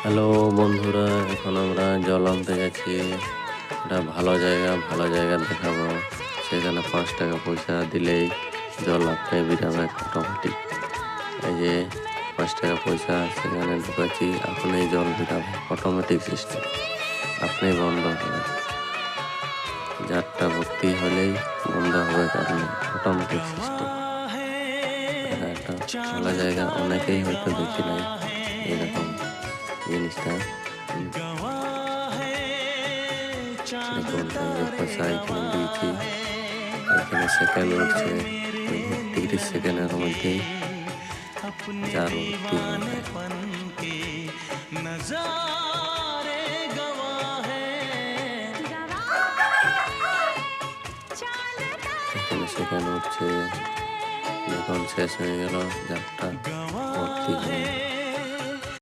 Hello বন্ধুরা, এখন আমরা জল আনতে যাচ্ছি। এটা ভালো জায়গা দেখাবো। সেখানে 5 টাকা পয়সা দিলেই জল আপনি বেরাবে অটোমেটিক। এই যে 5 টাকা পয়সা সেখানে ঢুকাচ্ছি, আপনি জল বেরাবে অটোমেটিক সিস্টেম। আপনি বন্ধ হবে, জারটা ভর্তি হলেই বন্ধ হবে, আপনি অটোমেটিক সিস্টেম। এটা একটা ভালো জায়গা, অনেকেই হয়তো দেখি নাই এরকম জিনিসটা। দেখুন এই যে পয়সা এখানে দিয়েছি, এখানে সেকেন্ড উঠছে, 30 সেকেন্ডের মধ্যেই জার ভর্তি হয়ে যায়। এখানে সেকেন্ড উঠছে, যখন শেষ হয়ে গেল জারটা ভর্তি হয়ে গেল।